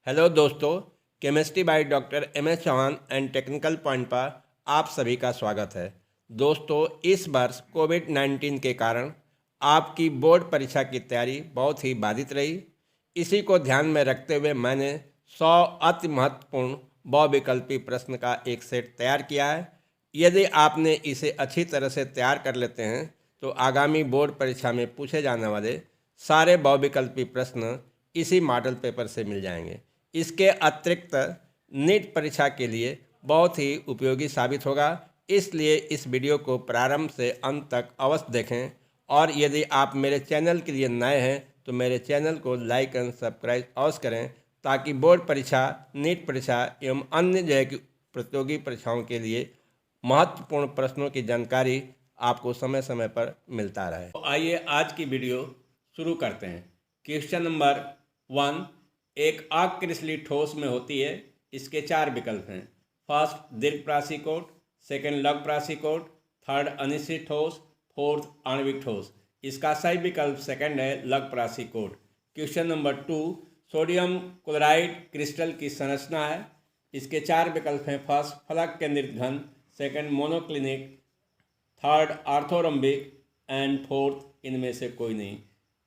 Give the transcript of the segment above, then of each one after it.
Hello दोस्तों, chemistry by doctor M S Chauhan and technical point पर आप सभी का स्वागत है। दोस्तों, इस वर्ष कोविड-19 के कारण आपकी बोर्ड परीक्षा की तैयारी बहुत ही बाधित रही। इसी को ध्यान में रखते हुए मैंने 100 अति महत्वपूर्ण बहुविकल्पी प्रश्न का एक सेट तैयार किया है। यदि आपने इसे अच्छी तरह से तैयार कर लेते हैं तो आगामी बोर्ड परीक्षा में पूछे जाने वाले सारे बहुविकल्पी प्रश्न इसी मॉडल पेपर से मिल जाएंगे। इसके अतिरिक्त नीट परीक्षा के लिए बहुत ही उपयोगी साबित होगा, इसलिए इस वीडियो को प्रारंभ से अंत तक अवश्य देखें। और यदि आप मेरे चैनल के लिए नए हैं तो मेरे चैनल को लाइक एंड सब्सक्राइब अवश्य करें, ताकि बोर्ड परीक्षा, नीट परीक्षा एवं अन्य जो है कि प्रतियोगी परीक्षाओं के लिए महत्वपूर्ण प्रश्नों की जानकारी आपको समय समय पर मिलता रहे। तो आइए आज की वीडियो शुरू करते हैं। क्वेश्चन नंबर 1, एक आकृति ठोस में होती है, इसके 4 विकल्प हैं। फर्स्ट दीर्घप्रासी कोट, सेकंड लघुप्रासी कोट, थर्ड अनिश्चित ठोस, फोर्थ आणविक ठोस। इसका सही विकल्प सेकंड है, लघुप्रासी कोट। Question number 2, sodium chloride crystal की संरचना है, इसके 4 विकल्प हैं। फर्स्ट फलक केंद्रित घन, second monoclinic, third orthorhombic and fourth इनमें से कोई नहीं।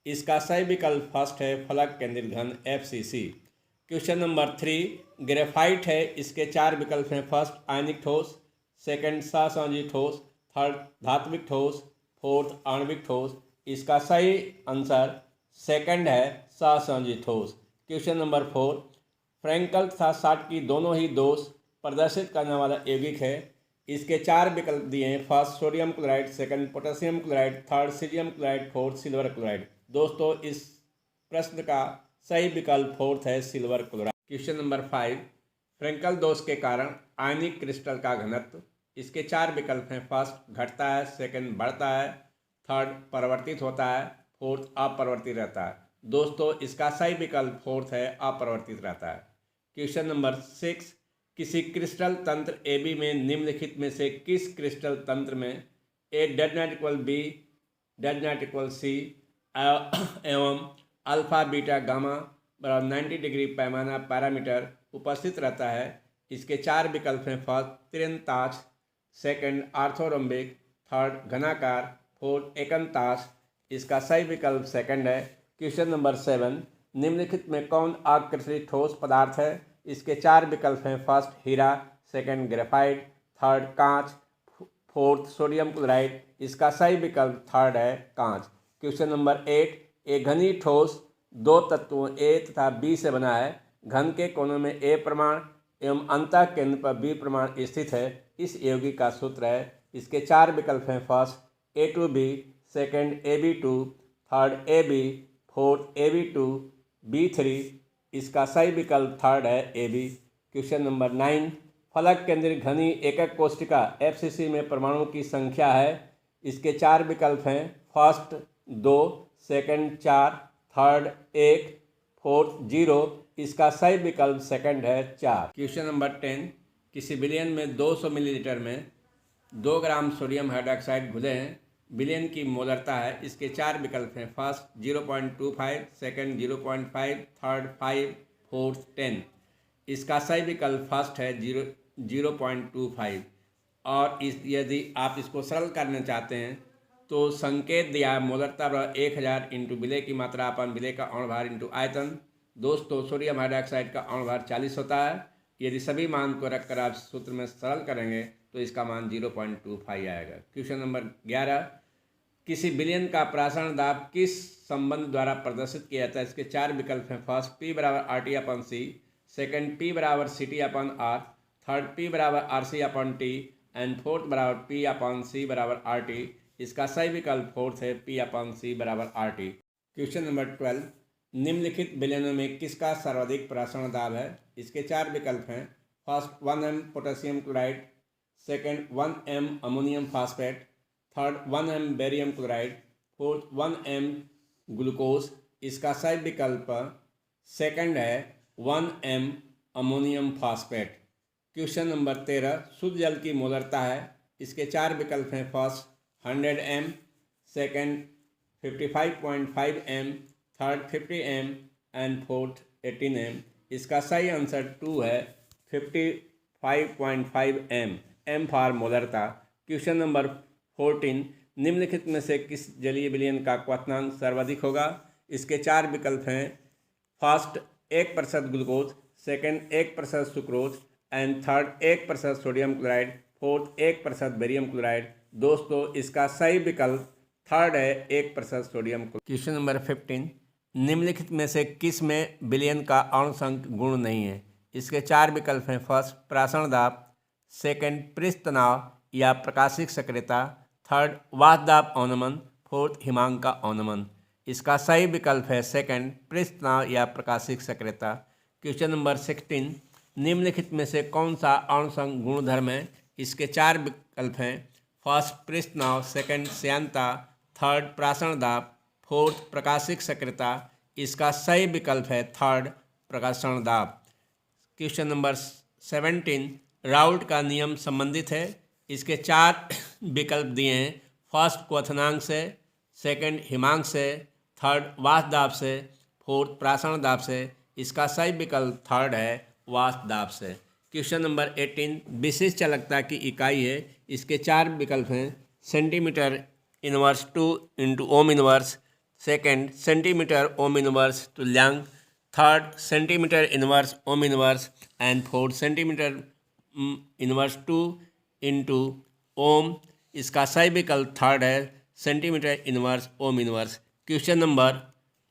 इसका सही विकल्प फर्स्ट है, फलक केंद्रित घन, FCC। क्वेश्चन नंबर 3, ग्रेफाइट है, इसके 4 विकल्प हैं। फर्स्ट आयनिक ठोस, सेकंड सहसंयोजी ठोस, थर्ड धात्विक ठोस, फोर्थ आणविक ठोस। इसका सही आंसर सेकंड है, सहसंयोजी ठोस। क्वेश्चन नंबर 4, फ्रैंकल तथा साठ की दोनों ही दोष प्रदर्शित करने वाला यौगिक है, इसके 4 विकल्प दिए हैं। First sodium chloride, second potassium chloride, third cerium chloride, fourth silver chloride. दोस्तों, इस प्रश्न का सही विकल्प फोर्थ है, silver chloride. Question number 5, Frenkel दोष के कारण आयनिक क्रिस्टल का घनत्व, इसके 4 विकल्प हैं। फर्स्ट घटता है, सेकंड बढ़ता है, थर्ड परिवर्तित होता है, फोर्थ अपरिवर्तित रहता है। दोस्तों, इसका सही विकल्प फोर्थ है, अपरिवर्तित रहता है। क्वेश्चन नंबर 6, किसी क्रिस्टल तंत्र AB में निम्नलिखित में से किस क्रिस्टल तंत्र में A does not equal B does not equal C एवं अल्फा बीटा गामा बराबर 90 डिग्री पैमाना पैरामीटर उपस्थित रहता है? इसके 4 विकल्प हैं। फर्स्ट त्रिनताछ, सेकंड आर्थोरम्बिक, थर्ड घनाकार, फोर्थ एकंताछ। इसका सही विकल्प सेकंड है। क्वेश्चन नंबर 7, निम्नलिखित में कौन आकृति ठोस पदार्थ है? इसके 4 विकल्प हैं। फर्स्ट हीरा, सेकंड ग्रेफाइट, थर्ड कांच, फोर्थ सोडियम क्लोराइड। इसका सही विकल्प थर्ड है, कांच। क्वेश्चन नंबर 8, एक घनी ठोस 2 तत्वों A तथा B से बना है। घन के कोनों में A प्रमाण एवं अंतः केंद्र पर B प्रमाण स्थित है। इस यौगिक का सूत्र है। इसके 4 विकल्प हैं। First A2B, second AB2, third AB, fourth AB2, B3। इसका सही विकल्प थर्ड है, AB। क्वेश्चन नंबर 9, फलक केंद्रित घनी एकक कोशिका FCC में परमाणुओं की संख्या है। इसके 4 विकल्प हैं। First 2, second 4, third 1, fourth 0। इसका सही विकल्प सेकंड है, 4। क्वेश्चन नंबर 10, किसी विलयन में 200 मिलीलीटर में 2 ग्राम सोडियम हाइड्रोक्साइड घुले हैं। विलयन की मोलरता है। इसके 4 विकल्प हैं। First 0.25, second 0.5, third 5, fourth 10। इसका सही विकल्प फर्स्ट है, 0.25। और यदि आप इसको सरल करना चाहते हैं तो संकेत दिया है, मोलरता बराबर 1000 इंटू विलय की मात्रा अपन विलय का अणु भार इंटू आयतन। दोस्तों, सोडियम हाइड्रोक्साइड का अणु भार 40 होता है। यदि सभी मान को रखकर आप सूत्र में सरल करेंगे तो इसका मान 0.25 आएगा। क्वेश्चन नंबर 11, किसी विलयन का प्रासरण दाब किस संबंध द्वारा प्रदर्शित किया जाता है? इसके 4 विकल्प हैं। फर्स्ट P बराबर RT/C, सेकंड P बराबर CT/R, थर्ड P बराबर RC/T एंड फोर्थ बराबर P/C बराबर RT। इसका सही विकल्प फोर्थ है, P/C बराबर RT। क्वेश्चन नंबर 12, निम्नलिखित विलयनों में किसका सर्वाधिक प्रासरण दाब है? इसके 4 विकल्प हैं। First 1m potassium chloride, second 1m ammonium phosphate, third 1m barium chloride, fourth 1m glucose. इसका सही विकल्प सेकंड है, 1m ammonium phosphate. Question number 13, शुद्ध जल की मोलरता है। इसके 4 विकल्प हैं। First 100 m, second 55.5 m, third 50 m and fourth 18 m। इसका सही आंसर 2 है 55.5 एम। एम फॉर मोलरता। क्वेश्चन नंबर 14, निम्नलिखित में से किस जलीय विलयन का क्वथनांक सर्वाधिक होगा? इसके 4 विकल्प हैं। First 1% glucose, second 1% sucrose and third 1% sodium chloride, fourth 1% barium chloride. दोस्तों इसका सही विकल्प थर्ड है 1% सोडियम क्लोराइड। क्वेश्चन नंबर 15, निम्नलिखित में से किस में विलयन का अणुसंख्यक गुण नहीं है? इसके 4 विकल्प हैं। फर्स्ट प्रासरण दाब, सेकंड पृष्ठ तनाव या प्रकाशिक सक्रियता, थर्ड वात दाब अवनमन, फोर्थ हिमांक का अवनमन। इसका सही विकल्प है सेकंड पृष्ठ तनाव या प्रकाशिक सक्रियता। क्वेश्चन नंबर 16, निम्नलिखित में से कौन सा अणुसंख्यक गुणधर्म है? इसके 4 विकल्प हैं। फर्स्ट पृष्ठ तनाव, सेकंड श्यानता, थर्ड प्रासरण दाब, फोर्थ प्रकाशिक सक्रियता। इसका सही विकल्प है थर्ड प्रकाशण दाब। क्वेश्चन नंबर 17, राउल्ट का नियम संबंधित है। इसके 4 विकल्प दिए हैं। फर्स्ट क्वथनांक से, सेकंड हिमांक से, थर्ड वात दाब से, फोर्थ प्रासरण दाब से। इसका सही विकल्प थर्ड है वात दाब से। क्वेश्चन नंबर 18, विशिष्ट चालकता की इकाई है। इसके 4 विकल्प हैं। Centimetre inverse two into ohm inverse, second centimetre ohm inverse तुल्यांक, third centimetre inverse ohm inverse and fourth centimetre inverse 2 into ohm. इसका सही विकल्प थर्ड है centimetre inverse ohm inverse. Question number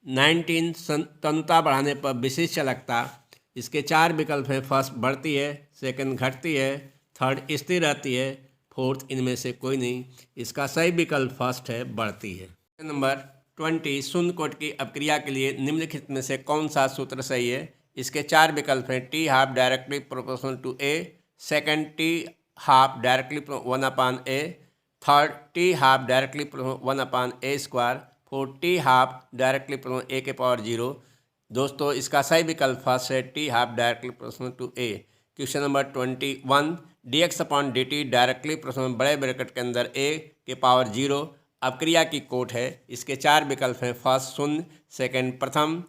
19, तन्यता बढ़ाने पर विशिष्ट चालकता। इसके 4 विकल्प हैं। फर्स्ट बढ़ती है, सेकंड घटती है, थर्ड स्थिर रहती है, फोर्थ इनमें से कोई नहीं। इसका सही विकल्प फर्स्ट है बढ़ती है। नंबर 20, शून्य कोट की अपक्रिया के लिए निम्नलिखित में से कौन सा सूत्र सही है? इसके 4 विकल्प हैं। T half directly proportional to a, second t half directly 1/a, third t half directly 1/a square, fourth t half directly a के पावर 0। दोस्तों इसका सही विकल्प फर्स्ट है t half directly proportional to a। Question number 21, dx/dt directly proportional बड़े bracket के अंदर a के पावर 0 अपक्रिया की कोट है। इसके 4 विकल्प हैं। फर्स्ट शून्य, सेकंड प्रथम,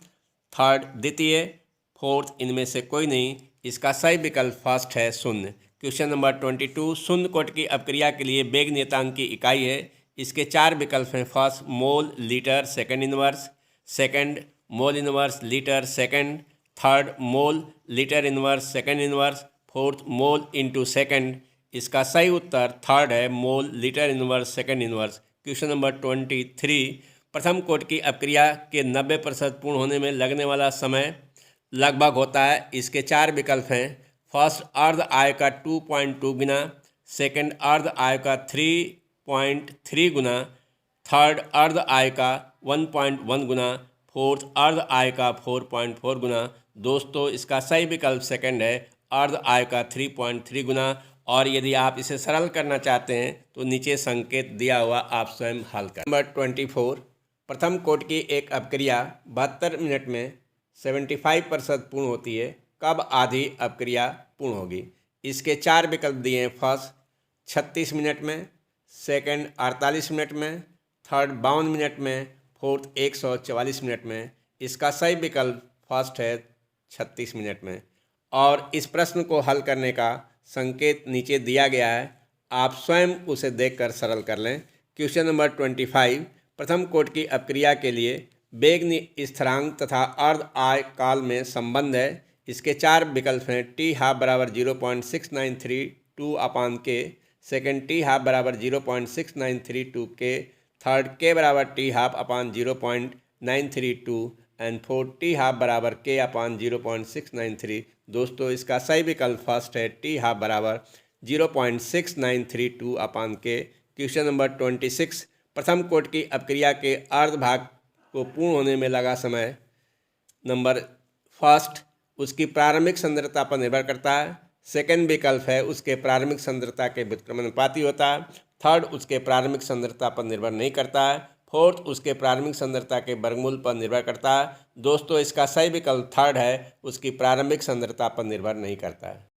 थर्ड द्वितीय, फोर्थ इनमें से कोई नहीं। इसका सही विकल्प फर्स्ट है शून्य। क्वेश्चन नंबर 22, शून्य कोट की अपक्रिया के लिए वेग नियतांक की इकाई है। इसके 4 विकल्प हैं। First mole litre second inverse, second mole inverse litre second, third mole litre inverse second inverse, fourth mole into second. इसका सही उत्तर थर्ड है mole litre inverse second inverse. Question number 23, प्रथम कोट की अपक्रिया के 90% पूर्ण होने में लगने वाला समय लगभग होता है। इसके 4 विकल्प हैं। फर्स्ट अर्ध आय का 2.2 गुना, सेकंड अर्ध आय का 3.3 गुना, थर्ड अर्ध आय का 1.1 गुना, फोर्थ अर्ध आय का 4.4 गुना। दोस्तों इसका सही विकल्प सेकंड है अर्ध आय का 3.3 गुना। और यदि आप इसे सरल करना चाहते हैं तो नीचे संकेत दिया हुआ आप स्वयं हल करें। नंबर 24, प्रथम कोट की एक अपक्रिया 72 मिनट में 75% पूर्ण होती है। कब आधी अपक्रिया पूर्ण होगी? इसके 4 विकल्प दिए हैं। फर्स्ट 36 मिनट में, सेकंड 48 मिनट में, थर्ड 52 मिनट में, फोर्थ 144 मिनट में। इसका सही विकल्प फर्स्ट है 36 मिनट में। और इस प्रश्न को हल करने का संकेत नीचे दिया गया है, आप स्वयं उसे देखकर सरल कर लें। क्वेश्चन नंबर 25, प्रथम कोट की अपक्रिया के लिए वेग स्थिरांक तथा अर्ध आय काल में संबंध है। इसके 4 विकल्प हैं। टी हाफ बराबर 0.6932/k, सेकेंड टी हाफ बराबर 0.6932k, थर्ड के बराबर T half upon 0.932 and fourth t half बराबर k/0.693। दोस्तों इसका सही विकल्प फर्स्ट है टी हाफ बराबर 0.6932/k। क्वेश्चन नंबर 26, प्रथम कोट की अपक्रिया के अर्ध भाग को पूर्ण होने में लगा समय नंबर फर्स्ट उसकी प्रारंभिक सांद्रता पर निर्भर करता है, सेकंड विकल्प है उसके प्रारंभिक सांद्रता के व्युत्क्रमानुपाती होता है, थर्ड उसके प्रारंभिक सांद्रता पर निर्भर नहीं करता है, फोर्थ उसके प्रारंभिक सांद्रता के वर्गमूल पर निर्भर करता है। दोस्तों इसका सही विकल्प थर्ड है उसकी प्रारंभिक सांद्रता पर निर्भर नहीं करता है।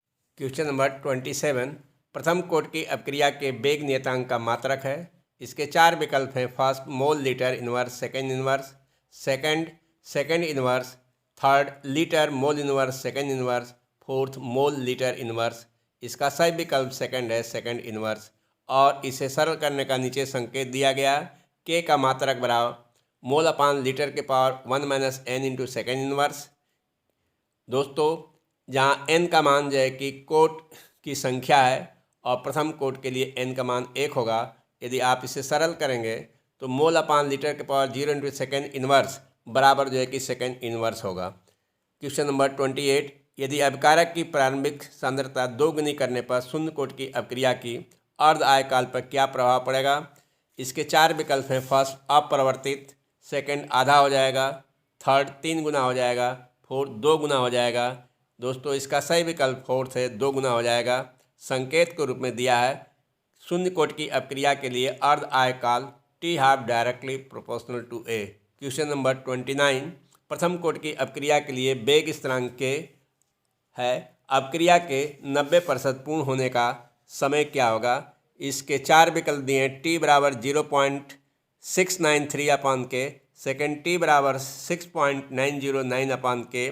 क्वेश्चन नंबर 27, प्रथम कोट की अपक्रिया के वेग नियतांक का मात्रक है। इसके 4 विकल्प हैं। First mole litre inverse second inverse, second second inverse, third litre mole inverse second inverse, fourth mole litre inverse. इसका सही विकल्प सेकंड है, सेकंड इनवर्स। और इसे सरल करने का नीचे संकेत दिया गया। के का मात्रक बराबर मोल अपान लीटर के power 1 minus n into second inverse. दोस्तों जहाँ n का मान जो है कि कोट की संख्या है और प्रथम कोट के लिए n का मान 1 होगा। यदि आप इसे सरल करेंगे तो मोल अपान लीटर के पावर 0 इंटू सेकेंड इनवर्स बराबर जो है कि सेकेंड इनवर्स होगा। क्वेश्चन नंबर 28, यदि अभिकारक की प्रारंभिक सांद्रता 2 गुनी करने पर शून्य कोट की अपक्रिया की अर्ध आयकाल पर क्या प्रभाव पड़ेगा? इसके 4 विकल्प हैं। फर्स्ट अपरिवर्तित, सेकंड आधा हो जाएगा, थर्ड 3 गुना हो जाएगा, फोर्थ 2 गुना हो जाएगा। दोस्तों इसका सही विकल्प फोर्थ है, 2 गुना हो जाएगा। संकेत के रूप में दिया है शून्य कोट की अपक्रिया के लिए अर्ध आयकाल T half directly proportional to a. Question number 29, प्रथम कोट की अपक्रिया के लिए वेग स्थिरांक के है, अपक्रिया के 90% पूर्ण होने का समय क्या होगा? इसके 4 विकल्प दिए हैं। टी बराबर 0.693 अपान के, सेकेंड टी बराबर 6.909 अपान के,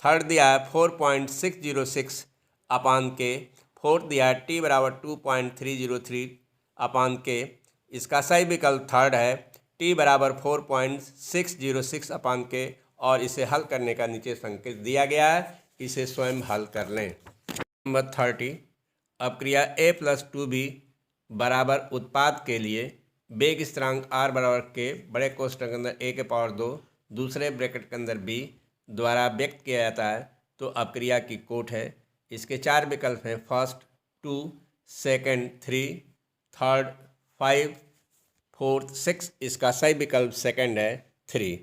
थर्ड दिया है 4.606 अपान के, फोर्थ दिया है टी बराबर 2.303 अपान के। इसका सही विकल्प थर्ड है, टी बराबर 4.606 अपान के। और इसे हल करने का नीचे संकेत दिया गया है, इसे स्वयं हल कर लें। नंबर 30, अपक्रिया a प्लस 2b बराबर उत्पाद के लिए वेग स्थिरांक r बराबर के बड़े कोष्ठक के अंदर a के पावर 2 दूसरे ब्रैकेट के अंदर b द्वारा व्यक्त किया जाता है तो अपक्रिया की कोट है। इसके 4 विकल्प हैं। First 2, second 3, third 5, fourth 6। इसका सही विकल्प सेकंड है, 3।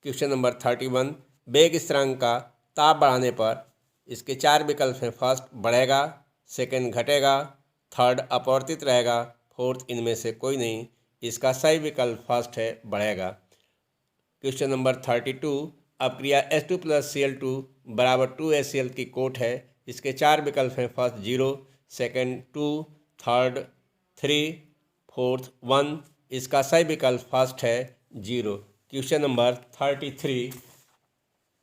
क्वेश्चन नंबर 31, वेग स्थिरांक का ताप बढ़ाने पर इसके 4 विकल्प हैं। फर्स्ट बढ़ेगा, सेकंड घटेगा, थर्ड अपवर्तित रहेगा, फोर्थ इनमें से कोई नहीं। इसका सही विकल्प फर्स्ट है, बढ़ेगा। Question number 32, अपक्रिया H2 plus Cl2 बराबर 2HCl की कोट है। इसके 4 विकल्प हैं। First 0, second 2, third 3, fourth 1। इसका सही विकल्प फर्स्ट है, 0। क्वेश्चन नंबर 33,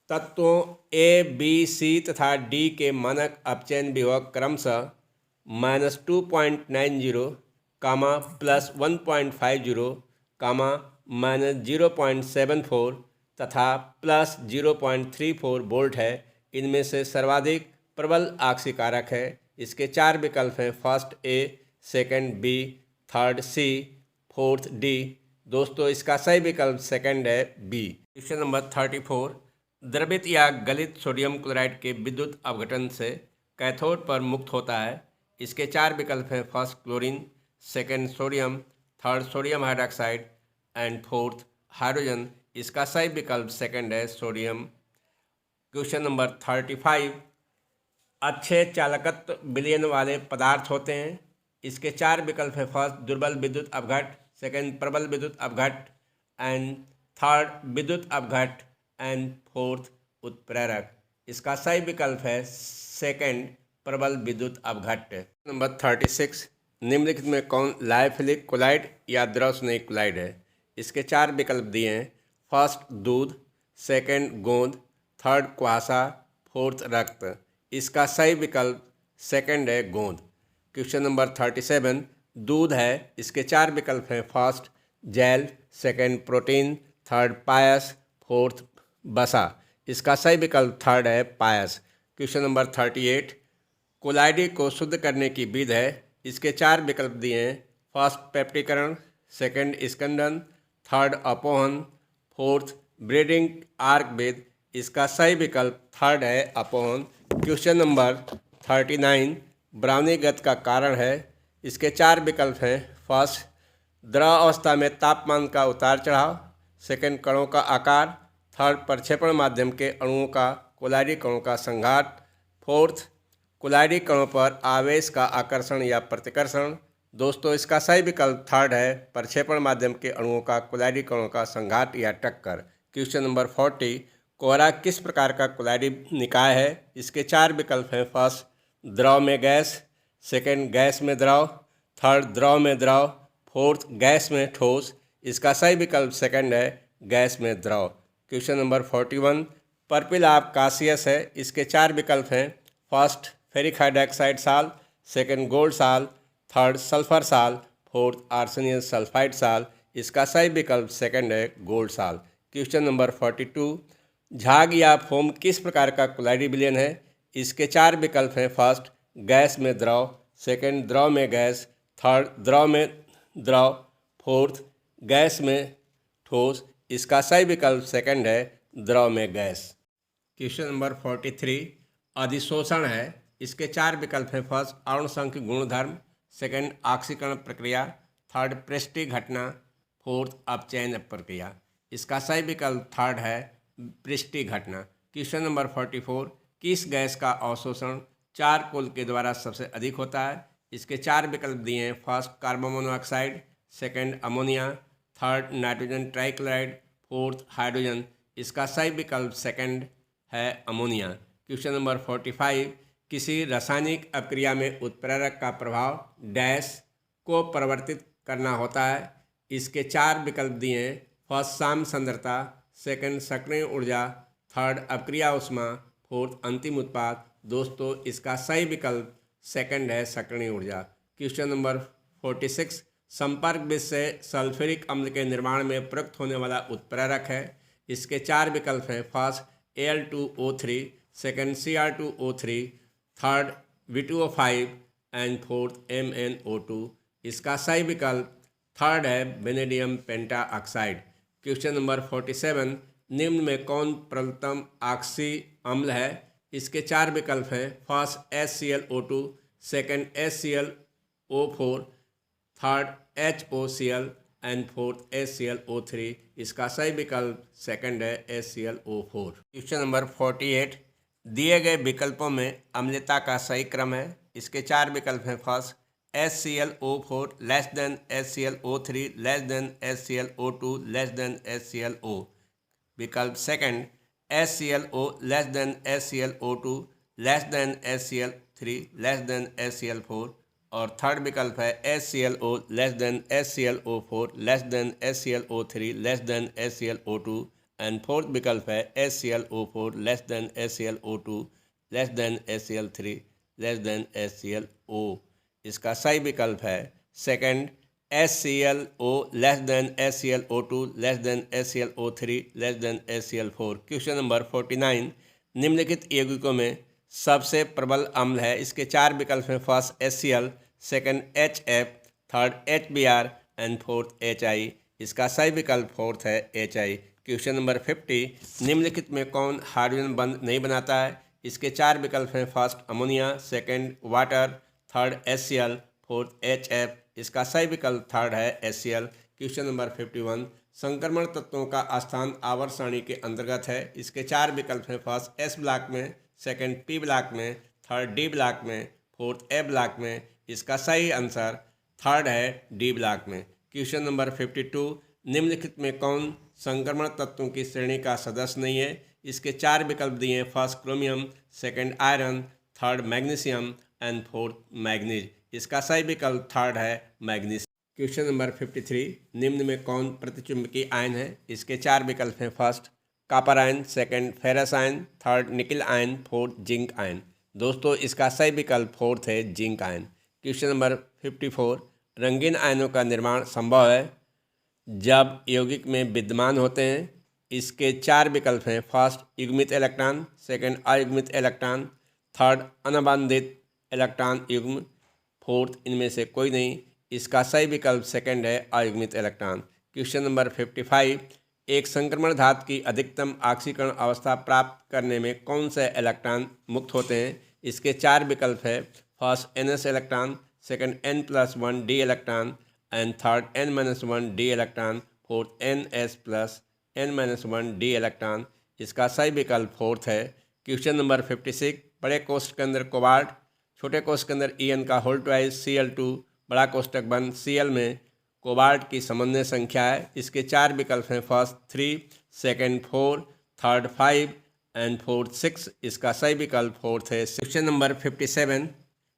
तत्वों ए बी सी तथा डी के मानक अपचयन विभव क्रमशः -2.90 कामा +1.50 कामा -0.74 तथा +0.34 वोल्ट है। इनमें से सर्वाधिक प्रबल आक्सीकारक है। इसके 4 विकल्प हैं। First A, second B, third C, fourth D. दोस्तों इसका सही विकल्प सेकंड है, बी। क्वेश्चन नंबर 34, द्रवित या गलित सोडियम क्लोराइड के विद्युत अपघटन से कैथोड पर मुक्त होता है। इसके 4 विकल्प हैं। First chlorine, second sodium, third sodium hydroxide and fourth hydrogen. इसका सही विकल्प सेकंड है, सोडियम। क्वेश्चन नंबर 35, अच्छे चालकत्व विलयन वाले पदार्थ होते हैं। इसके 4 विकल्प हैं। फर्स्ट दुर्बल विद्युत अपघट, सेकंड प्रबल विद्युत अपघट एंड थर्ड विद्युत अपघट एंड फोर्थ उत्प्रेरक। इसका सही विकल्प है सेकंड, प्रबल विद्युत अपघट। नंबर 36, निम्नलिखित में कौन लायोफिलिक क्लोराइड या द्रव स्नेही क्लोराइड है? इसके 4 विकल्प दिए हैं। फर्स्ट दूध, सेकंड गोंद, थर्ड कुहासा, फोर्थ रक्त। इसका सही विकल्प सेकंड है, गोंद। क्वेश्चन नंबर 37, दूध है। इसके 4 विकल्प हैं। First gel, second protein, third पायस, फोर्थ बसा। इसका सही विकल्प थर्ड है, पायस। क्वेश्चन नंबर 38, कोलाइडी को शुद्ध करने की विधि है। इसके 4 विकल्प दिए हैं। फर्स्ट पेप्टिकरण, सेकंड स्कंदन, थर्ड अपोहन, फोर्थ ब्रीडिंग आर्क विधि। इसका सही विकल्प थर्ड है, अपोहन। क्वेश्चन नंबर 39, ब्राउनीगत का कारण है। इसके 4 विकल्प हैं। फर्स्ट द्रव अवस्था में तापमान का उतार चढ़ाव, सेकंड कणों का आकार, थर्ड प्रक्षेपण माध्यम के अणुओं का कोलाइडी कणों का संघात, फोर्थ कोलाइडी कणों पर आवेश का आकर्षण या प्रतिकर्षण। दोस्तों इसका सही विकल्प थर्ड है, प्रक्षेपण माध्यम के अणुओं का कोलाइडी कणों का संघात या टक्कर। क्वेश्चन नंबर 40, कोहरा किस प्रकार का कोलाइडी निकाय है? इसके 4 विकल्प हैं। फर्स्ट द्रव में गैस, सेकंड गैस में द्रव, थर्ड द्रव में द्रव, फोर्थ गैस में ठोस। इसका सही विकल्प सेकंड है, गैस में द्रव। क्वेश्चन नंबर 41, पर्पिल ऑफ कासियस है। इसके 4 विकल्प हैं। फर्स्ट फेरिक हाइड्रोक्साइड साल, सेकंड गोल्ड साल, थर्ड सल्फर साल, फोर्थ आर्सेनियस सल्फाइड साल। इसका सही विकल्प सेकंड है, गोल्ड साल। क्वेश्चन नंबर 42, झाग या फोम किस प्रकार का कोलाइडी विलयन है? इसके 4 विकल्प हैं। फर्स्ट गैस में द्रव, सेकंड द्रव में गैस, थर्ड द्रव में द्रव, फोर्थ गैस में ठोस। इसका सही विकल्प सेकंड है, द्रव में गैस। क्वेश्चन नंबर 43, अधिशोषण है। इसके 4 विकल्प हैं। फर्स्ट अणु संख्य गुणधर्म, सेकंड ऑक्सीकरण प्रक्रिया, थर्ड पृष्ठीय घटना, फोर्थ अपचयन प्रक्रिया। इसका सही विकल्प थर्ड है, पृष्ठीय घटना। क्वेश्चन नंबर 44, किस गैस का अवशोषण चारकोल के द्वारा सबसे अधिक होता है? इसके 4 विकल्प दिए हैं। First carbon monoxide, second ammonia, third nitrogen trichloride, fourth hydrogen. इसका सही विकल्प सेकंड है, अमोनिया। क्वेश्चन नंबर 45, किसी रासायनिक अपक्रिया में उत्प्रेरक का प्रभाव डैश को परिवर्तित करना होता है? इसके 4 विकल्प दिए हैं। फर्स्ट साम सांद्रता, सेकंड सक्रिय ऊर्जा, थर्ड अपक्रिया उष्मा, फोर्थ अंतिम उत्पाद। दोस्तों इसका सही विकल्प सेकंड है, सक्रिय ऊर्जा। क्वेश्चन नंबर 46, संपर्क विष से सल्फ्यूरिक अम्ल के निर्माण में प्रयुक्त होने वाला उत्प्रेरक है। इसके 4 विकल्प हैं। First Al2O3, second Cr2O3, third V2O5 and fourth MnO2। इसका सही विकल्प थर्ड है, वेनेडियम पेंटा ऑक्साइड। क्वेश्चन नंबर 47, निम्न में कौन प्रबलतम ऑक्सी अम्ल है? इसके 4 विकल्प हैं। First HClO2, second HClO4, third HOCl and fourth HClO3। इसका सही विकल्प सेकंड है, HClO4। क्वेश्चन नंबर 48, दिए गए विकल्पों में अम्लता का सही क्रम है। इसके 4 विकल्प हैं। First HClO4 less than HClO3 less than HClO2 less than HClO। विकल्प second HClO less than HClO2 less than HCl3 less than HCl4। और थर्ड विकल्प है HClO less than HClO4 less than HClO3 less than HClO2। And fourth विकल्प है HClO4 less than HClO2 less than HCl3 less than HClO। इसका सही विकल्प है second HClO less than HClO2 less than HClO3 less than HCl4। Question number 49, निम्नलिखित यौगिकों में सबसे प्रबल अम्ल है? इसके 4 विकल्प हैं। First HCl, second HF, third HBr and fourth HI। इसका सही विकल्प फोर्थ है, HI। क्वेश्चन नंबर 50, निम्नलिखित में कौन हाइड्रोजन बंध नहीं बनाता है? इसके 4 विकल्प हैं। First ammonia, second water, third HCl, fourth HF। इसका सही विकल्प थर्ड है, HCl। क्वेश्चन नंबर 51, संक्रमण तत्वों का स्थान आवर्त सारणी के अंतर्गत है। इसके 4 विकल्प हैं। फर्स्ट S ब्लॉक में, सेकंड P ब्लॉक में, थर्ड D ब्लॉक में, फोर्थ A ब्लॉक में। इसका सही आंसर थर्ड है, D ब्लॉक में। क्वेश्चन नंबर 52, निम्नलिखित में कौन संक्रमण तत्वों की श्रेणी का सदस्य नहीं है? इसके 4 विकल्प दिए हैं। First chromium, second iron, third magnesium and fourth manganese. इसका सही विकल्प थर्ड है, मैग्नीज। क्वेश्चन नंबर 53, निम्न में कौन प्रतिचुंबकीय आयन है? इसके 4 विकल्प हैं। First copper ion, second ferrous ion, third निकल आयन, फोर्थ जिंक आयन। दोस्तों इसका सही विकल्प फोर्थ है, जिंक आयन। क्वेश्चन नंबर 54, रंगीन आयनों का निर्माण संभव है जब यौगिक में विद्यमान होते हैं। इसके 4 विकल्प हैं। फर्स्ट युग्मित इलेक्ट्रॉन, सेकंड अयुग्मित इलेक्ट्रॉन, थर्ड अनबांधित इलेक्ट्रॉन युग्म, फोर्थ इनमें से कोई नहीं। इसका सही विकल्प सेकंड है, अयुग्मित इलेक्ट्रॉन। क्वेश्चन नंबर 55, एक संक्रमण धातु की अधिकतम ऑक्सीकरण अवस्था प्राप्त करने में कौन से इलेक्ट्रॉन मुक्त होते हैं? इसके 4 विकल्प है। First NS electron, second N+1 D electron and third N-1 D electron, fourth NS+N-1 D electron. इसका सही विकल्प फोर्थ है। क्वेश्चन नंबर 56, बड़े कोष्ठ के अंदर कोबाल्ट, छोटे कोष्ठ के अंदर En का होल ट्वाइस Cl2, बड़ा कोष्ठक बंद Cl में कोबाल्ट की समन्वय संख्या है। इसके 4 विकल्प हैं। First 3, second 4, third 5 and fourth 6। इसका सही विकल्प फोर्थ है। क्वेश्चन नंबर 57,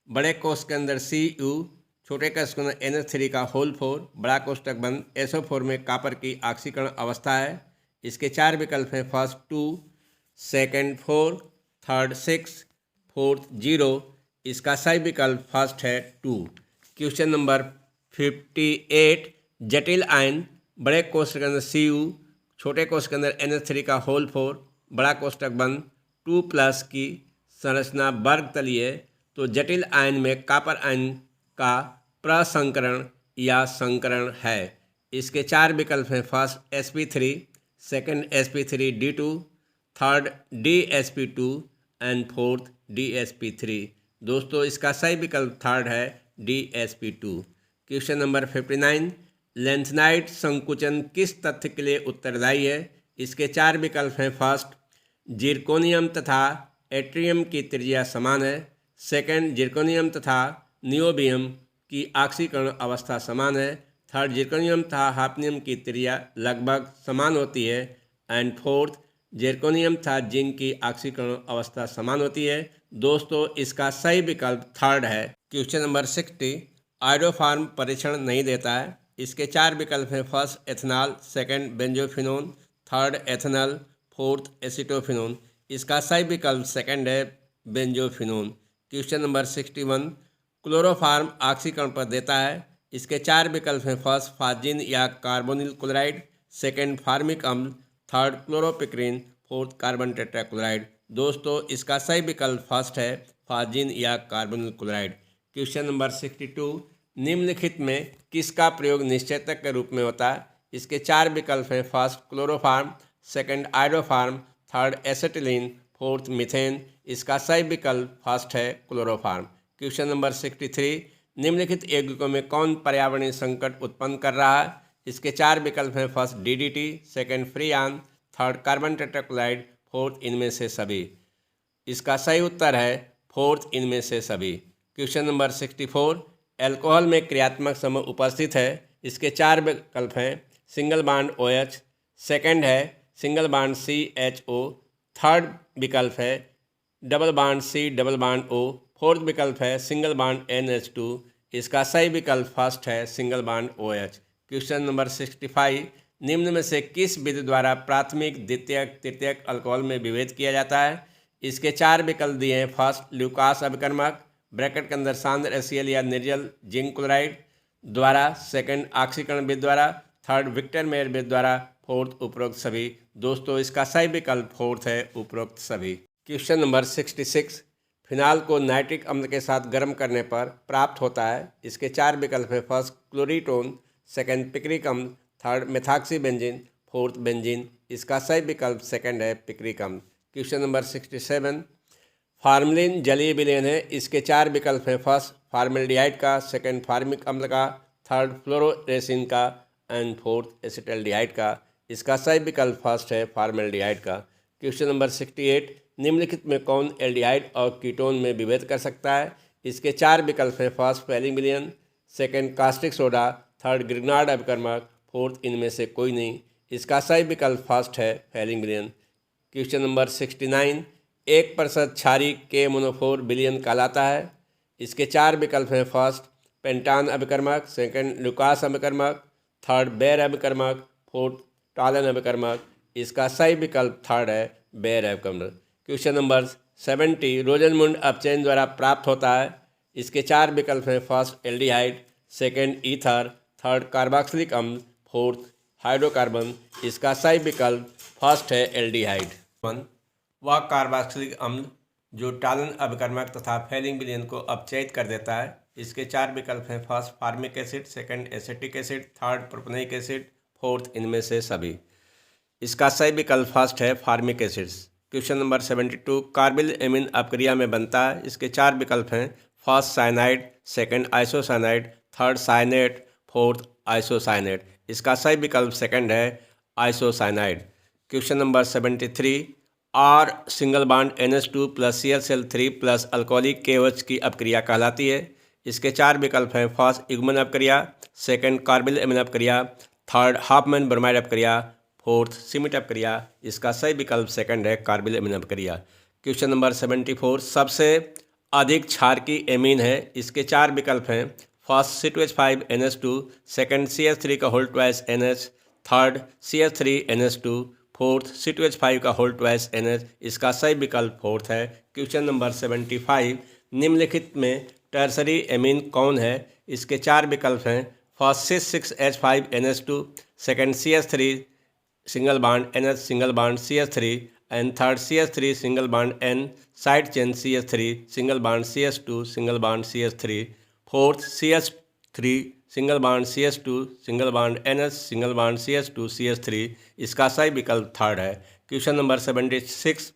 बड़े कोष्ठ के अंदर Cu, छोटे कोष्ठ के अंदर NH3 का होल 4, बड़ा कोष्ठक बंद SO4 में कॉपर की ऑक्सीकरण अवस्था है। इसके 4 विकल्प हैं। First 2, second 4, third 6, fourth 0। इसका सही विकल्प फर्स्ट है 2। क्वेश्चन नंबर 58, जटिल आयन बड़े कोष्ठक के अंदर Cu, छोटे कोष्ठक के अंदर NH3 का होल 4, बड़ा कोष्ठक बंद 2+ की संरचना वर्ग तलीय। तो जटिल आयन में कॉपर आयन का प्रसंकरण या संकरण है। इसके 4 विकल्प हैं। First sp3, second sp3d2, third dsp2 and fourth dsp3। दोस्तों इसका सही विकल्प थर्ड है dsp2। क्वेश्चन नंबर 59, लेंथनाइट संकुचन किस तथ्य के लिए उत्तरदायी है? इसके 4 विकल्प हैं। फर्स्ट, जिरकोनियम तथा एट्रियम की त्रिज्या समान है। सेकंड, जिरकोनियम तथा नियोबियम की ऑक्सीकरण अवस्था समान है। थर्ड, जिरकोनियम तथा हाफनियम की त्रिज्या लगभग समान होती है। एंड फोर्थ, जिरकोनियम तथा जिंक की ऑक्सीकरण अवस्था समान होती है। दोस्तों इसका सही विकल्प थर्ड है। क्वेश्चन नंबर 60, आयोडोफार्म परीक्षण नहीं देता है। इसके 4 विकल्प हैं। First ethanol, second benzophenone, third ethanol, fourth acetophenone. इसका सही विकल्प सेकंड है बेंजोफिनोन। क्वेश्चन नंबर 61, क्लोरोफार्म ऑक्सीकरण पर देता है। इसके 4 विकल्प हैं। फर्स्ट, फाजिन या कार्बोनिल क्लोराइड, सेकंड फार्मिक अम्ल, third chloropicrin, fourth carbon tetrachloride. दोस्तों इसका सही विकल्प फर्स्ट है फाजिन या कार्बोनिल क्लोराइड। क्वेश्चन नंबर 62, निम्नलिखित में किसका प्रयोग निश्चेतक के रूप में होता है? इसके 4 विकल्प हैं। First chloroform, second iodoform, third acetylene, fourth methane. इसका सही विकल्प फर्स्ट है क्लोरोफार्म। क्वेश्चन नंबर 63, निम्नलिखित यौगिकों में कौन पर्यावरणीय संकट उत्पन्न कर रहा है? इसके 4 विकल्प हैं। First DDT, second freon, third carbon tetrachloride, fourth इनमें से सभी। इसका सही उत्तर है फोर्थ इनमें से सभी। क्वेश्चन नंबर 64, एल्कोहल में क्रियात्मक समूह उपस्थित है। इसके 4 विकल्प हैं। सिंगल बॉन्ड OH, सेकंड है सिंगल बॉन्ड CHO, थर्ड विकल्प है double bond C double bond O, fourth विकल्प है सिंगल बॉन्ड NH2। इसका सही विकल्प फर्स्ट है single bond OH। Question number 65, निम्न में से किस विधि द्वारा प्राथमिक, द्वितीयक, तृतीयक अल्कोहल में विभेद किया जाता है? इसके 4 विकल्प दिए हैं। फर्स्ट, ल्यूकास अभिकर्मक ब्रैकेट के अंदर सांद्र HCl या निर्जल जिंक क्लोराइड द्वारा, सेकंड ऑक्सीकरण विधि द्वारा, थर्ड विक्टर मेयर विधि द्वारा, फोर्थ उपरोक्त सभी। दोस्तों इसका सही विकल्प फोर्थ है उपरोक्त सभी। क्वेश्चन नंबर 66, फिनाल को नाइट्रिक अम्ल के साथ गर्म करने पर प्राप्त होता है। इसके 4 विकल्प है। फर्स्ट क्लोरीटोन, सेकंड पिक्रिक अम्ल, third methoxy benzene, fourth benzene. इसका सही विकल्प सेकंड है पिक्रिक अम्ल। क्वेश्चन नंबर 67, फार्मलिन जलीय विलयन है। इसके 4 विकल्प हैं। फर्स्ट फार्मेल्डिहाइड का, सेकंड फार्मिक अम्ल का, थर्ड फ्लोरोरेसिन का एंड फोर्थ एसिटल्डिहाइड का। इसका सही विकल्प फर्स्ट है फार्मेल्डिहाइड का। क्वेश्चन नंबर 68, निम्नलिखित में कौन एल्डिहाइड और कीटोन में विभेद कर सकता है? इसके 4 विकल्प हैं। फर्स्ट फेलिंग विलयन, second caustic soda, third Grignard अभिकर्मक, फोर्थ इनमें से कोई नहीं। इसका सही विकल्प फर्स्ट है फेलिंग विलयन। क्वेश्चन नंबर 69, 1% क्षारीय के मोनोफोर विलयन कहलाता है। इसके 4 विकल्प हैं। फर्स्ट पेंटान अभिकर्मक, सेकंड लुकास अभिकर्मक, थर्ड बेर अभिकर्मक, फोर्थ टालन अभिकर्मक। इसका सही विकल्प थर्ड है बेर अभिकर्मक। क्वेश्चन नंबर 70, रोजनमुंड अपचयन द्वारा प्राप्त होता है। इसके 4 विकल्प हैं। First aldehyde, second ether, third carboxylic अम्ल, फोर्थ हाइड्रोकार्बन। इसका सही विकल्प फर्स्ट है एल्डिहाइड। वह कार्बोक्सिलिक अम्ल जो टालन अभिकर्मक तथा फेलिंग विलयन को अपचयित कर देता है। इसके 4 विकल्प हैं। First formic acid, second acetic acid, third propanoic acid, fourth इनमें से सभी। इसका सही विकल्प फर्स्ट है formic acids. Question number 72, carbyl amine अपक्रिया में बनता है। इसके 4 विकल्प हैं। First cyanide, second isocyanide, third cyanate, fourth isocyanate. इसका सही विकल्प सेकंड है isocyanide. Question number 73, R single bond NH2 plus ClCl3 plus alcoholic KOH की अपक्रिया कहलाती है। इसके 4 विकल्प हैं। फर्स्ट युग्मन अपक्रिया, सेकंड कार्बिल एमीन अपक्रिया, थर्ड हाफमैन ब्रोमाइड अपक्रिया, फोर्थ सिमिट अपक्रिया। इसका सही विकल्प सेकंड है कार्बिल एमीन अपक्रिया। क्वेश्चन नंबर 74, सबसे अधिक क्षारकी एमीन है। इसके 4 विकल्प हैं। फर्स्ट C2H5NH2, सेकंड CH3 का whole twice NH, third CH3NH2, fourth C2H5 का होल ट्वाइस NH, इसका सही विकल्प फोर्थ है। क्वेश्चन नंबर 75, निम्नलिखित में टर्सरी एमीन कौन है? इसके चार विकल्प हैं। First C6H5NH2, second CH3 single bond NH single bond CH3 and third CH3 single bond N side chain CH3 single bond CH2 single bond CH3, fourth CH3 single bond CH2 single bond NH single bond CH2 CH3, इसका सही विकल्प third है। Question number 76,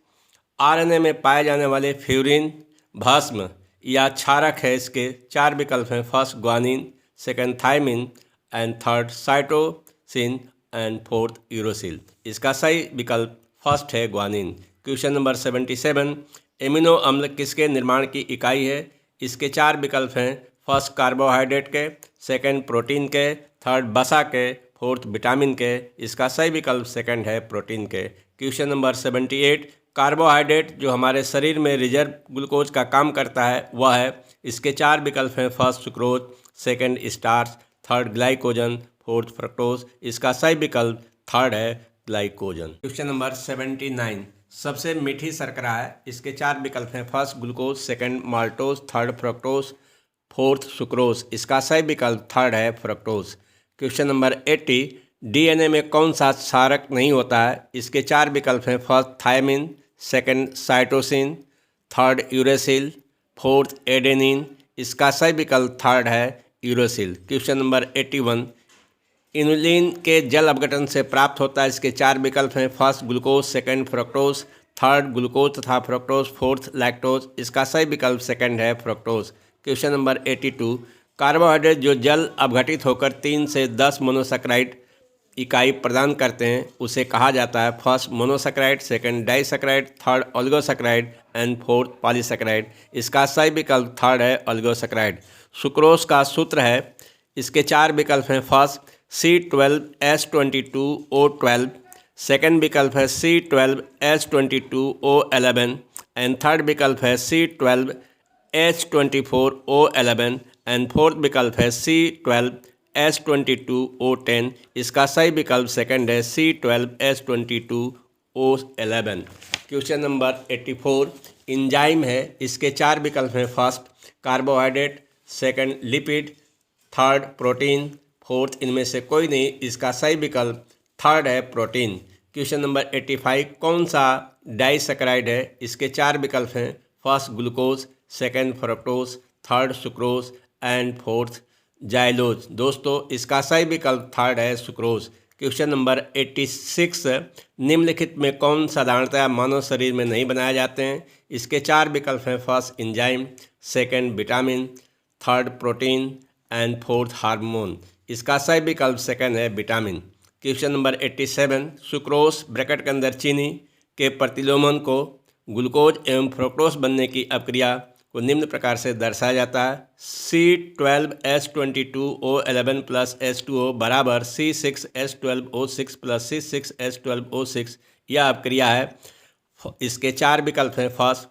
RNA में पाए जाने वाले furan भस्म या क्षारक है। इसके चार विकल्प हैं। First guanine, second thymine and third cytosine and fourth uracil, इसका सही विकल्प फर्स्ट है ग्वानिन। क्वेश्चन नंबर 77, एमिनो अम्ल किसके निर्माण की इकाई है? इसके चार विकल्प हैं। फर्स्ट कार्बोहाइड्रेट के, सेकंड प्रोटीन के, थर्ड वसा के, फोर्थ विटामिन के, इसका सही विकल्प सेकंड है प्रोटीन के। क्वेश्चन नंबर 78, कार्बोहाइड्रेट जो हमारे शरीर में रिजर्व ग्लूकोज का काम करता है वह है। इसके चार विकल्प हैं। First sucrose, second starch, third glycogen, fourth fructose, इसका सही विकल्प थर्ड है ग्लाइकोजन। क्वेश्चन नंबर 79, सबसे मीठी शर्करा है। इसके चार विकल्प हैं। First glucose, second maltose, third fructose, fourth sucrose, इसका सही विकल्प थर्ड है फ्रक्टोज। क्वेश्चन नंबर 80, DNA में कौन सा क्षारक नहीं होता है? इसके चार विकल्प हैं। First thymine, second cytosine, third uracil, fourth adenine, इसका सही विकल्प थर्ड है यूरोसिल। क्वेश्चन नंबर 81, इनुलिन के जल अपघटन से प्राप्त होता है। इसके चार विकल्प हैं। First glucose, second fructose, third glucose तथा फ्रक्टोज, फोर्थ लैक्टोज, इसका सही विकल्प सेकंड है फ्रक्टोज। क्वेश्चन नंबर 82, कार्बोहाइड्रेट जो जल अपघटित होकर 3 से 10 मोनोसैकेराइड इकाई प्रदान करते हैं उसे कहा जाता है। First monosaccharide, second disaccharide, third oligosaccharide and fourth polysaccharide, इसका सही विकल्प थर्ड है ओलिगोसैकेराइड। सुक्रोज का सूत्र है। इसके चार विकल्प हैं। फर्स्ट C12H22O12, सेकंड विकल्प है C12H22O11 एंड थर्ड विकल्प है C12H24O11 एंड फोर्थ विकल्प है C12H22O10, इसका सही विकल्प सेकंड है C12H22O11। क्वेश्चन नंबर 84, एंजाइम है। इसके चार विकल्प हैं। First carbohydrate, second lipid, third protein, fourth इनमें से कोई नहीं, इसका सही विकल्प थर्ड है प्रोटीन। क्वेश्चन नंबर 85, कौन सा डाइसैकेराइड है? इसके चार विकल्प हैं। First glucose, second fructose, third sucrose and fourth xylose, दोस्तों इसका सही विकल्प थर्ड है सुक्रोज। क्वेश्चन नंबर 86, निम्नलिखित में कौन साधारणतया मानव शरीर में नहीं बनाए जाते हैं? इसके चार विकल्प हैं। First enzyme, second vitamin, third protein and fourth hormone, इसका सही विकल्प सेकंड है vitamin. Question number 87, sucrose bracket के अंदर चीनी के प्रतिलोमन को ग्लूकोज एवं फ्रक्टोज बनने की अपक्रिया को निम्न प्रकार से दर्शाया जाता है। C12H22O11 प्लस H2O बराबर C6H12O6 प्लस C6H12O6, यह अपक्रिया है। इसके चार विकल्प हैं। फर्स्ट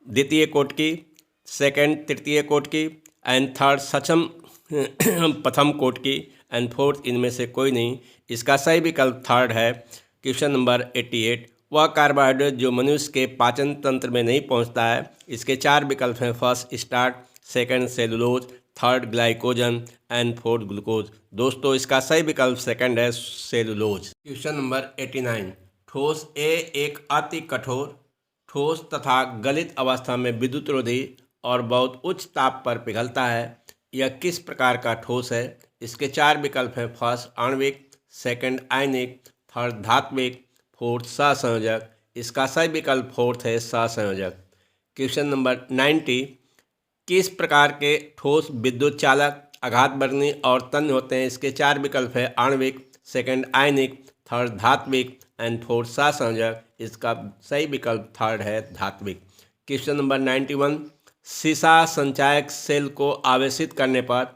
द्वितीय कोट की, सेकंड तृतीय कोट की एंड थर्ड सक्षम प्रथम कोट की एंड फोर्थ इनमें से कोई नहीं, इसका सही विकल्प थर्ड है। क्वेश्चन नंबर 88, वह कार्बोहाइड्रेट जो मनुष्य के पाचन तंत्र में नहीं पहुंचता है। इसके चार विकल्प हैं। First starch, second cellulose, third glycogen and fourth glucose, दोस्तों इसका सही विकल्प सेकंड है सेलुलोज। क्वेश्चन नंबर 89, ठोस ए एक अति कठोर ठोस तथा गलित अवस्था में विद्युतरोधी और बहुत उच्च ताप पर पिघलता है। यह किस प्रकार का ठोस है? इसके चार विकल्प हैं। फर्स्ट आणविक, सेकंड आयनिक, थर्ड धात्विक, फोर्थ सहसंयोजक, इसका सही विकल्प फोर्थ है सहसंयोजक। क्वेश्चन नंबर 90, किस प्रकार के ठोस विद्युत चालक आघातवर्णी और तन्य होते हैं? इसके चार विकल्प है। आणविक, सेकंड आयनिक, थर्ड धात्विक एंड फोर्थ सहसंयोजक, इसका सही विकल्प थर्ड है धात्विक। क्वेश्चन नंबर 91, सीसा संचायक सेल को आवेशित करने पर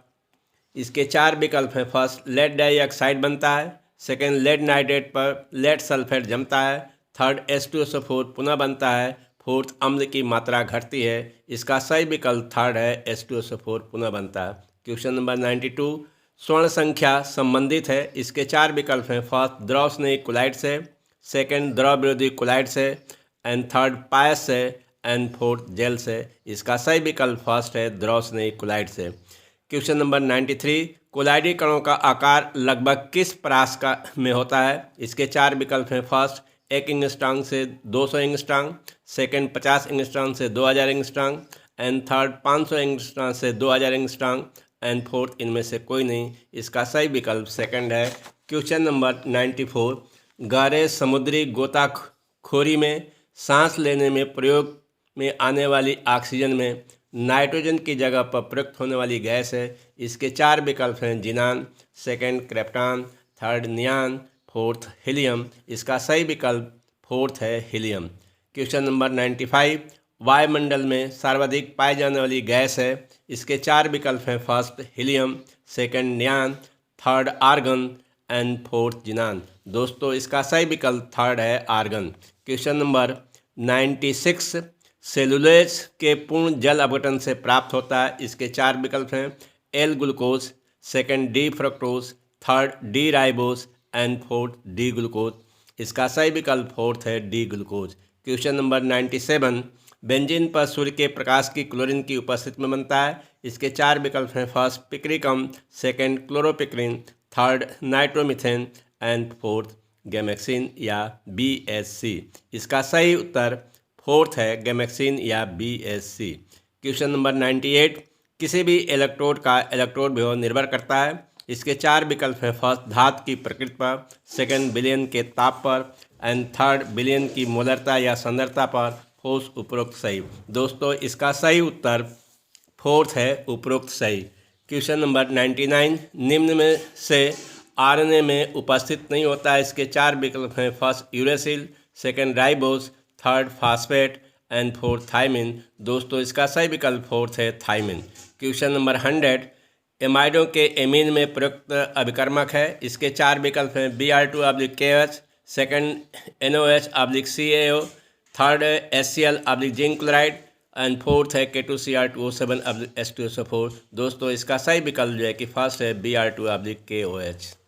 इसके चार विकल्प हैं। फर्स्ट लेड डाइऑक्साइड बनता है, सेकेंड लेड नाइट्रेट पर लेड सल्फेट जमता है, थर्ड H2SO4 पुनः बनता है, फोर्थ अम्ल की मात्रा घटती है, इसका सही विकल्प थर्ड है H2SO4 पुनः बनता है। क्वेश्चन नंबर 92, स्वर्ण संख्या संबंधित है। इसके चार विकल्प हैं। फर्स्ट द्रव स्नेही कोलाइड से, सेकंड द्रव विरोधी कोलाइड से, एंड थर्ड पायस से, एंड फोर्थ जेल से। इसका सही विकल्प फर्स्ट है, द्रव स्नेही कोलाइड से। क्वेश्चन नंबर 93, कोलाइडी कणों का आकार लगभग किस परास का में होता है? इसके 4 विकल्प हैं। फर्स्ट 1 एंगस्ट्रॉम से 200 एंगस्ट्रॉम, सेकंड 50 एंगस्ट्रॉम से 2000 एंगस्ट्रॉम, एंड थर्ड 500 एंगस्ट्रॉम से 2000 एंगस्ट्रॉम, एंड फोर्थ इनमें से कोई नहीं। इसका सही विकल्प सेकंड है। क्वेश्चन नंबर 94, गहरे समुद्री गोताखोरी में सांस लेने में प्रयोग में आने वाली ऑक्सीजन में नाइट्रोजन की जगह पर प्रयुक्त होने वाली गैस है। इसके 4 विकल्प हैं। जिनान, सेकंड क्रेप्टॉन, थर्ड नियान, फोर्थ हीलियम। इसका सही विकल्प फोर्थ है, हीलियम। क्वेश्चन नंबर 95, वायुमंडल में सर्वाधिक पाई जाने वाली गैस है। इसके 4 विकल्प हैं। First helium, second neon, third argon, and fourth xenon. दोस्तों इसका सही विकल्प थर्ड है, आर्गन। क्वेश्चन नंबर 96, सेलुलोज के पूर्ण जल अपघटन से प्राप्त होता है। इसके 4 विकल्प हैं। L glucose, second D fructose, third D ribose, and fourth D glucose. इसका सही विकल्प फोर्थ है, D glucose. Question number 97, benzene पर सूर्य के प्रकाश की क्लोरीन की उपस्थिति में बनता है। इसके 4 विकल्प हैं। फर्स्ट पिक्रिकम, second chloropicrin, third nitromethane, and fourth gammexane या BSC। इसका सही उत्तर फोर्थ है, गैमेक्सिन या BSC। क्वेश्चन नंबर 98, किसी भी इलेक्ट्रोड का इलेक्ट्रोड विभव निर्भर करता है। इसके 4 विकल्प हैं। फर्स्ट धातु की प्रकृति पर, सेकंड विलयन के ताप पर, एंड थर्ड विलयन की मोलरता या सांद्रता पर। फोर्थ उपरोक्त सही। दोस्तों इसका सही उत्तर फोर्थ है, उपरोक्त सही। क्वेश्चन नंबर 99, निम्न में से RNA में उपस्थित नहीं होता है। इसके 4 विकल्प हैं। First uracil, second ribose, third phosphate, and fourth thymine. दोस्तों इसका सही विकल्प फोर्थ है, थाइमिन। क्वेश्चन नंबर 100, एमाइडों के एमीन में प्रयुक्त अभिकर्मक है। इसके 4 विकल्प हैं। Br2/KOH, second NOH/CaO, third HCl zinc chloride, and fourth है K2Cr2O7/H2SO4। दोस्तों इसका सही विकल्प जो है कि फर्स्ट है Br2/KOH।